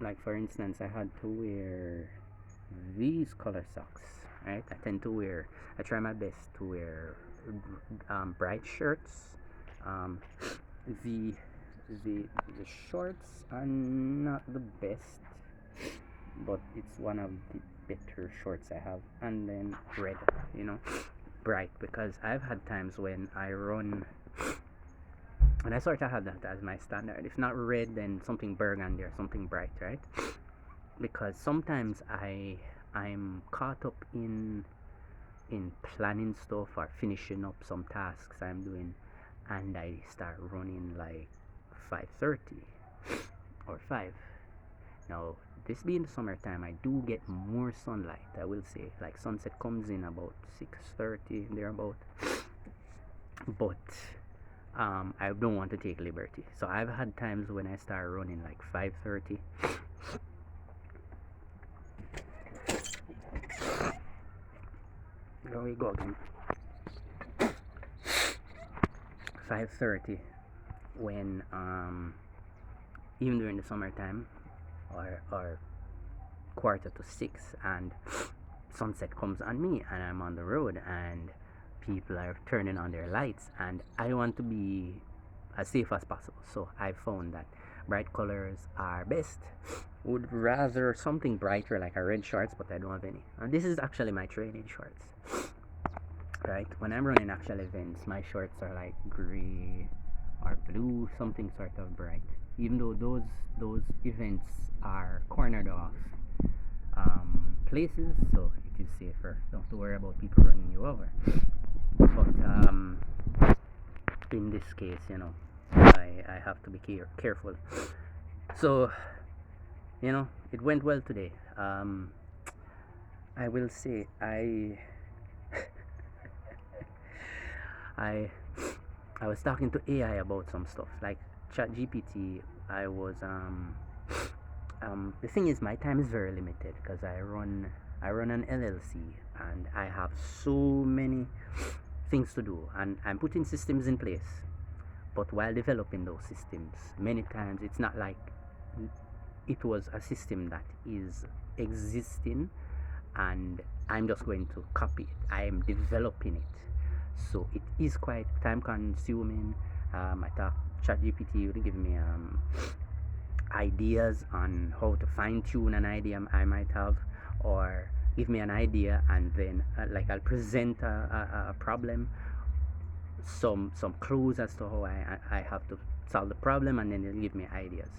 like for instance, I had to wear these color socks, right? I try my best to wear bright shirts. Um, the the shorts are not the best, but it's one of the better shorts I have. And then red, you know, bright, because I've had times when I run and I sort of have that as my standard. If not red, then something burgundy or something bright, right? Because sometimes I'm caught up in planning stuff or finishing up some tasks I'm doing, and I start running like 5:30 or 5. Now, this being the summertime, I do get more sunlight. I will say, like sunset comes in about 6:30 thereabout, but I don't want to take liberty. So I've had times when I start running like 5:30. There we go again. 5:30 when even during the summertime, or quarter to 6, and sunset comes on me and I'm on the road and people are turning on their lights, and I want to be as safe as possible. So I found that bright colors are best. Would rather something brighter like a red shorts, but I don't have any. And this is actually my training shorts. Right? When I'm running actual events, my shorts are like gray or blue, something sort of bright. Even though those events are cornered off places, so it is safer. Don't have to worry about people running you over. But in this case, I have to be careful. So, it went well today. I will say I I was talking to AI about some stuff like ChatGPT. I was the thing is, my time is very limited because I run an LLC and I have so many things to do, and I'm putting systems in place. But while developing those systems, many times it's not like it was a system that is existing and I'm just going to copy it. I am developing it, so it is quite time consuming. I thought ChatGPT would give me ideas on how to fine tune an idea I might have, or give me an idea and then like I'll present a problem, some clues as to how I have to solve the problem, and then they'll give me ideas.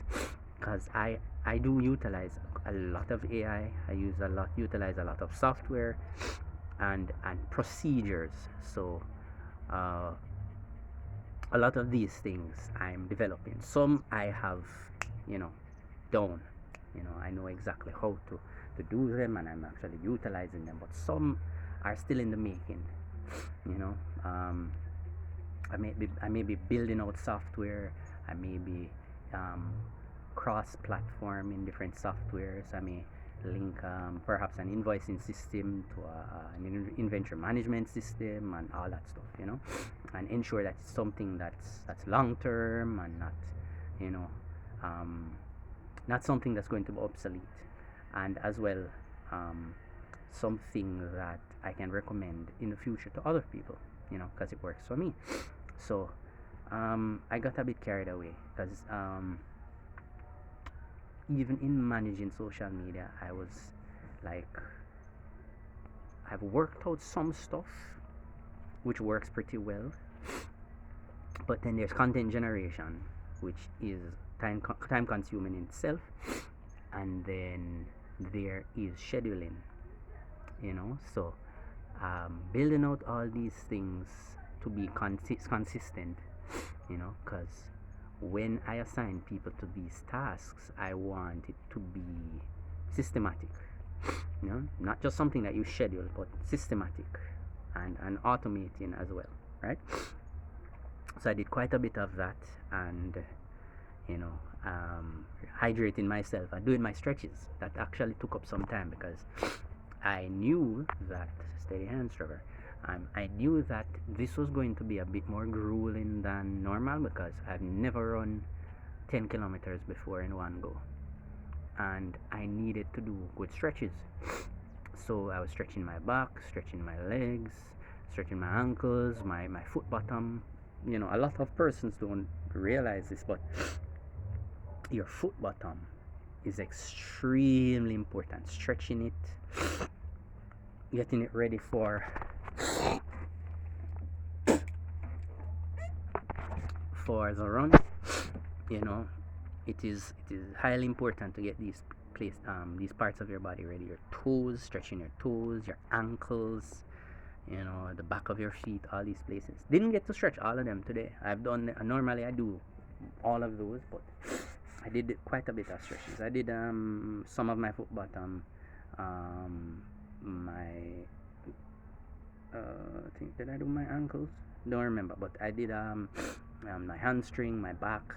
Because I do utilize a lot of AI. Utilize a lot of software and procedures. So uh, a lot of these things I'm developing. Some I have, you know, done. I know exactly how to do them, and I'm actually utilizing them. But some are still in the making. You know, I may be building out software. I may be cross-platform in different softwares. I may link perhaps an invoicing system to an inventory management system and all that stuff, and ensure that it's something that's long term and not, you know, um, not something that's going to be obsolete, and as well something that I can recommend in the future to other people, because it works for me. So I got a bit carried away because even in managing social media, I was like, I've worked out some stuff which works pretty well, but then there's content generation, which is time consuming in itself, and then there is scheduling, so building out all these things to be consistent, because when I assign people to these tasks, I want it to be systematic, not just something that you schedule, but systematic and automating as well, right? So I did quite a bit of that, and you know, hydrating myself and doing my stretches. That actually took up some time because I knew that, steady hands, Trevor. I knew that this was going to be a bit more grueling than normal because I've never run 10 kilometers before in one go. and I needed to do good stretches. So I was stretching my back, stretching my legs, stretching my ankles, my foot bottom. A lot of persons don't realize this, but your foot bottom is extremely important. Stretching it, getting it ready for the run. You know, it is highly important to get these parts of your body ready. Your toes, stretching your toes, your ankles, the back of your feet, all these places. Didn't get to stretch all of them today. Normally I do all of those, but I did quite a bit of stretches. I did some of my foot bottom, my I think, did I do my ankles? Don't remember, but I did my hamstring, my back,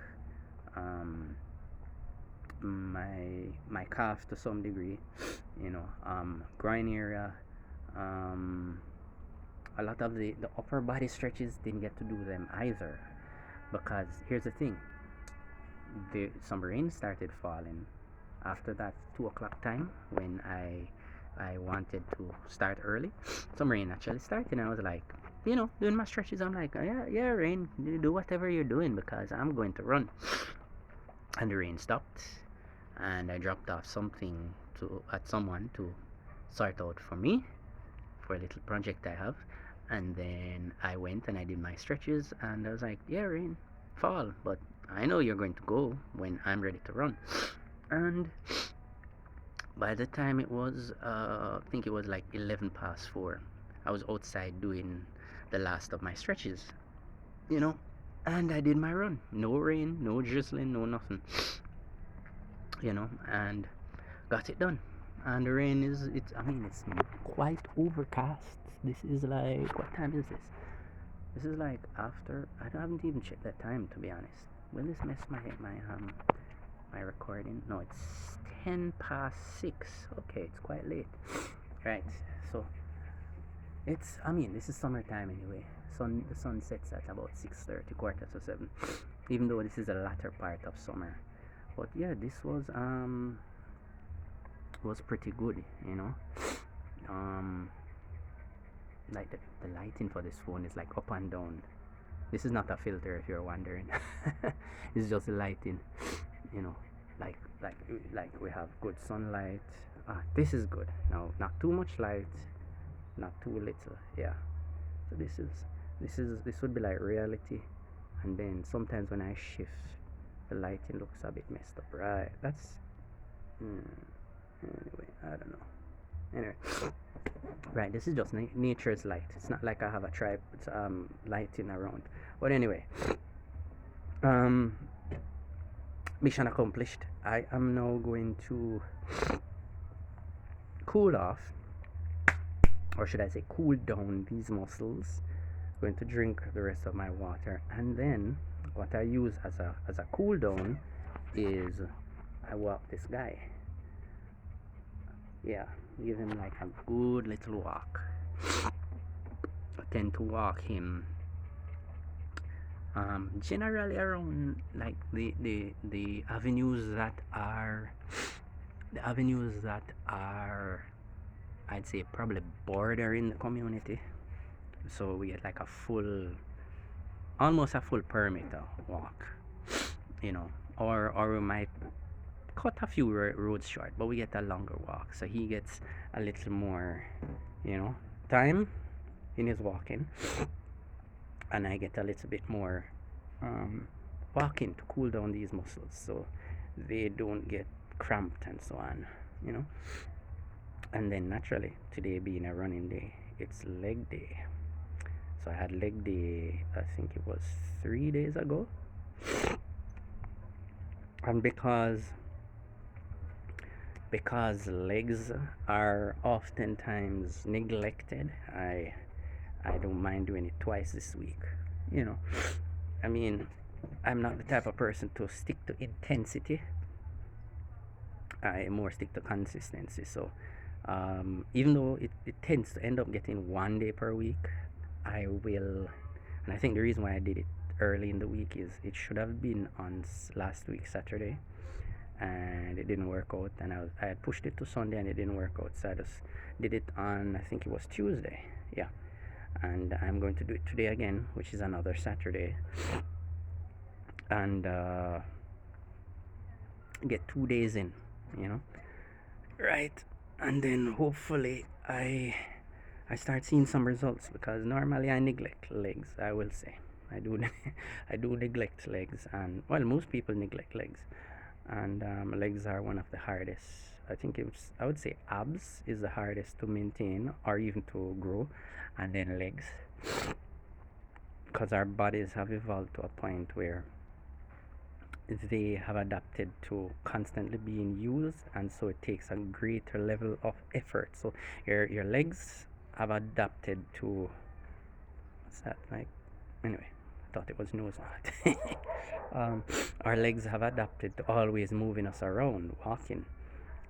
um, my calf to some degree, groin area, um, a lot of the upper body stretches. Didn't get to do them either, because here's the thing: some rain started falling after that 2 o'clock time, when I wanted to start early. Some rain actually started, and I was like, doing my stretches. I'm like, yeah, rain, you do whatever you're doing, because I'm going to run. And the rain stopped, and I dropped off something at someone to sort out for me, for a little project I have. And then I went and I did my stretches, and I was like, yeah, rain, fall, but I know you're going to go when I'm ready to run. And by the time it was, I think it was like 11 past 4, I was outside doing the last of my stretches, and I did my run. No rain, no drizzling, no nothing, and got it done. And the rain it's quite overcast. This is like, what time is this? This is like after, I haven't even checked that time, to be honest. Will this mess my recording? No, it's 10 past 6. Okay, it's quite late. Right, so this is summertime anyway. The sun sets at about 6:30, quarter to 7. Even though this is the latter part of summer, but yeah, this was pretty good. Like the lighting for this phone is like up and down. This is not a filter, if you're wondering. It's just the lighting. Like like we have good sunlight. This is good. Now, not too much light, not too little. Yeah. So this would be like reality, and then sometimes when I shift, the lighting looks a bit messed up. Right. That's anyway. I don't know. Anyway, right. This is just nature's light. It's not like I have a lighting around. But anyway, mission accomplished. I am now going to cool off, or should I say cool down, these muscles. Going to drink the rest of my water, and then what I use as a cool down is I walk this guy. Yeah, give him like a good little walk. I tend to walk him generally around like the avenues that are I'd say probably bordering the community. So we get like almost a full perimeter walk, or we might cut a few roads short, but we get a longer walk. So he gets a little more, time in his walking, and I get a little bit more walking to cool down these muscles, so they don't get cramped and so on, And then naturally, today being a running day, it's leg day. So I had leg day, I think it was 3 days ago. And because legs are oftentimes neglected, I don't mind doing it twice this week. I'm not the type of person to stick to intensity. I more stick to consistency. So even though it tends to end up getting 1 day per week, I will, and I think the reason why I did it early in the week is it should have been on last week Saturday, and and it didn't work out, and I had pushed it to Sunday and it didn't work out, so I just did it on, I think it was Tuesday. Yeah, and I'm going to do it today again, which is another Saturday, and get 2 days in, you know, right? And then hopefully I start seeing some results, because normally I neglect legs, I will say. I do I do neglect legs, and well, most people neglect legs, and legs are one of the hardest. I would say abs is the hardest to maintain or even to grow, and then legs, because our bodies have evolved to a point where they have adapted to constantly being used, and so it takes a greater level of effort. So your legs have adapted to, what's that like, anyway, I thought it was nose knot. Our legs have adapted to always moving us around, walking,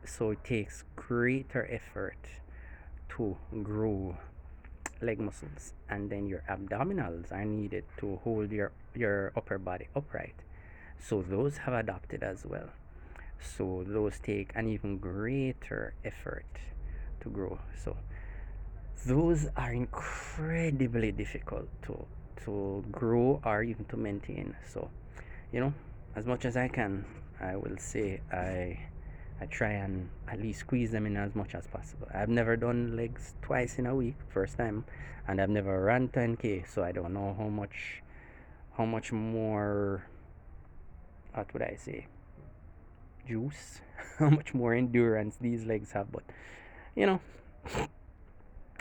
so it takes greater effort to grow leg muscles, and then your abdominals are needed to hold your upper body upright, so those have adapted as well. So those take an even greater effort to grow. So those are incredibly difficult to grow or even to maintain. So, you know, as much as I can, I will say I try and at least squeeze them in as much as possible. I've never done legs twice in a week, first time, and I've never run 10K, so I don't know how much more, what would I say, juice, how much more endurance these legs have, but you know,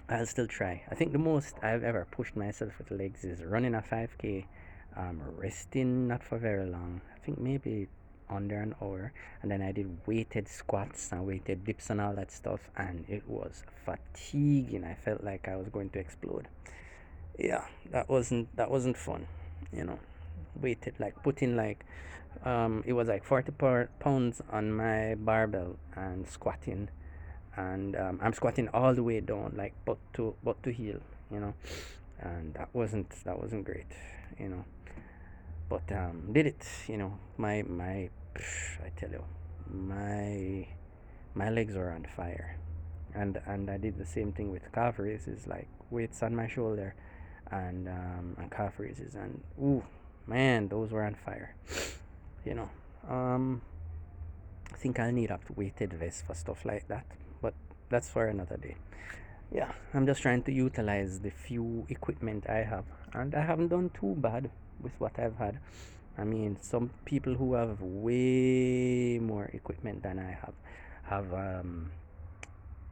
I'll still try. I think the most I've ever pushed myself with legs is running a 5K, resting not for very long. I think maybe under an hour, and then I did weighted squats and weighted dips and all that stuff, and it was fatiguing. I felt like I was going to explode. Yeah, that wasn't fun, you know. Weighted, like putting like, it was like 40 pounds on my barbell and squatting, and I'm squatting all the way down, like butt to heel, you know, and that wasn't great, you know. But did it, you know. I tell you, my legs were on fire, and I did the same thing with calf raises, like weights on my shoulder, and calf raises, and ooh, man, those were on fire, you know. I think I'll need a weighted vest for stuff like that, but that's for another day. Yeah, I'm just trying to utilize the few equipment I have, and I haven't done too bad with what I've had. I mean, some people who have way more equipment than I have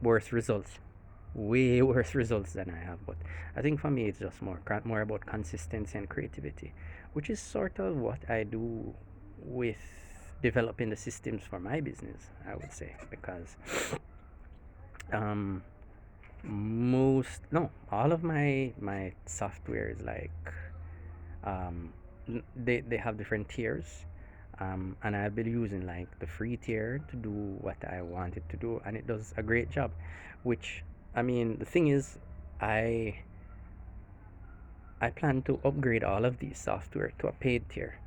worse results, way worse results than I have. But I think for me, it's just more about consistency and creativity, which is sort of what I do with developing the systems for my business, I would say, because um most no all of my software is like, um they have different tiers, and I've been using like the free tier to do what I want it to do, and it does a great job, which, I mean, the thing is, i I plan to upgrade all of these software to a paid tier.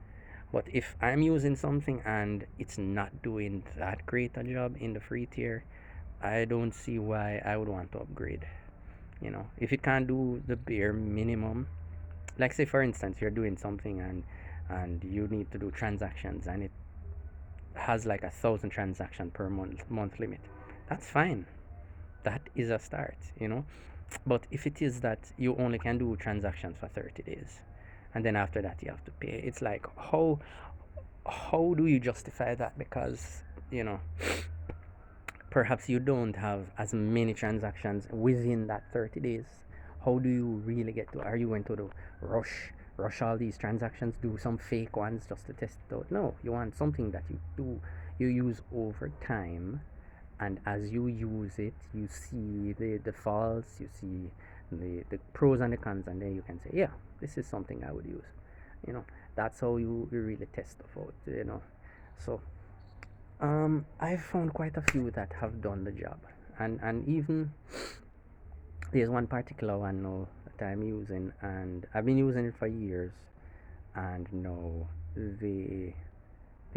But if I'm using something and it's not doing that great a job in the free tier, I don't see why I would want to upgrade. You know, if it can't do the bare minimum, like say for instance you're doing something and you need to do transactions, and it has like 1,000 transaction per month limit, that's fine. That is a start, you know. But if it is that you only can do transactions for 30 days, and then after that you have to pay, it's like, how do you justify that? Because, you know, perhaps you don't have as many transactions within that 30 days. How do you really get to, are you going to do rush all these transactions, do some fake ones just to test it out? No, you want something that you use over time, and as you use it, you see the faults, you see the pros and the cons, and then you can say, yeah, this is something I would use, you know. That's how you really test stuff out, you know. So I've found quite a few that have done the job, and even there's one particular one now that I'm using, and I've been using it for years, and now the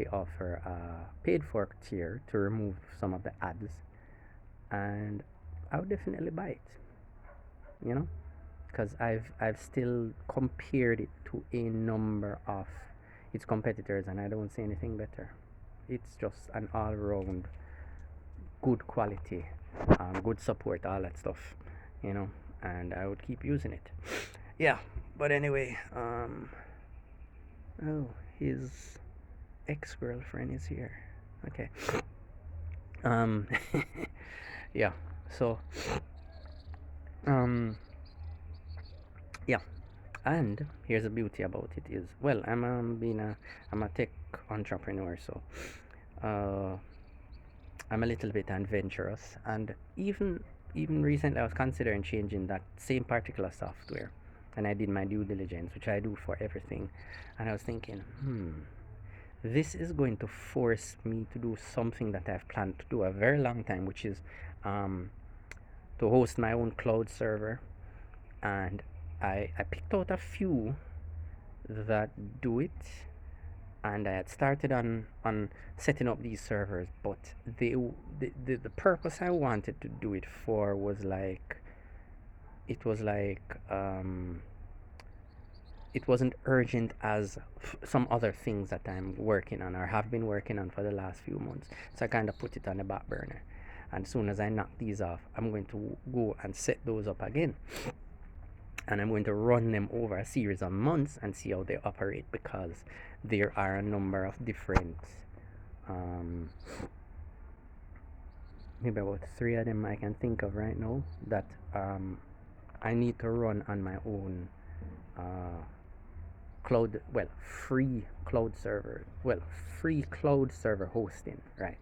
they offer a paid for tier to remove some of the ads, and I would definitely buy it. You know, because I've still compared it to a number of its competitors, and I don't see anything better. It's just an all round good quality, good support, all that stuff, you know, and I would keep using it. Yeah, but anyway, oh, his ex girlfriend is here. Okay. Um, yeah, so, um, yeah, and here's the beauty about it is, well, I'm a tech entrepreneur, so, uh, I'm a little bit adventurous, and even recently I was considering changing that same particular software, and I did my due diligence, which I do for everything, and I was thinking, this is going to force me to do something that I've planned to do a very long time, which is um, to host my own cloud server, and I picked out a few that do it, and I had started on setting up these servers, but the purpose I wanted to do it for was like it was like it wasn't urgent as some other things that I'm working on or have been working on for the last few months. So I kind of put it on the back burner. And as soon as I knock these off, I'm going to go and set those up again. And I'm going to run them over a series of months and see how they operate, because there are a number of different, maybe about 3 of them I can think of right now that I need to run on my own cloud, well, free cloud server hosting, right?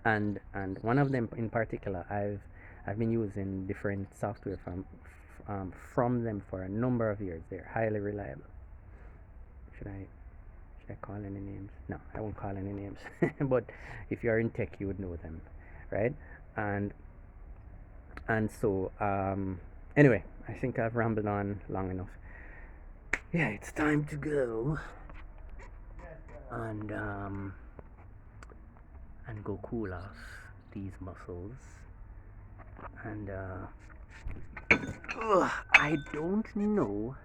And one of them in particular, I've been using different software from them for a number of years. They're highly reliable. Should I call any names? No, I won't call any names. But if you're in tech, you would know them, right? And so anyway, I think I've rambled on long enough. Yeah, it's time to go and go cool off these muscles. And I don't know